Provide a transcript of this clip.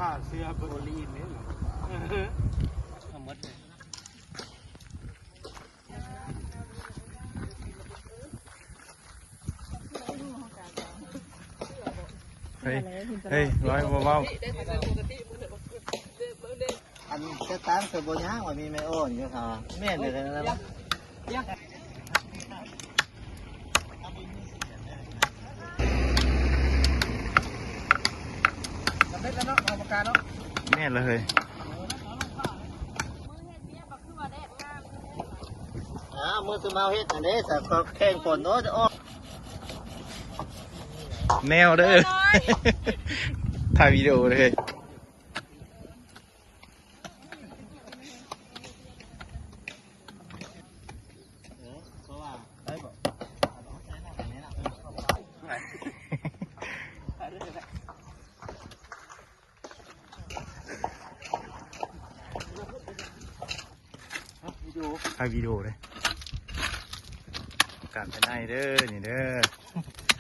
ผ้าเสื้อโบลีนเนี่ยทำมัดเลยเฮ้ยเฮ้ยร้อยเบาอันจะตั้งเสือโบย่างว่ามีไม่โอนอยู่ค่ะแม่เนี่ยนะแม่เลยมือสมาเฮ็ดอันนี้แต่ก็แข่งฝนโน้ตอ้อ แนวเด้อถ่ายวิดีโอเลยถ่ายวิดีโอเลยการไปไหนเด้อนี่เด้อ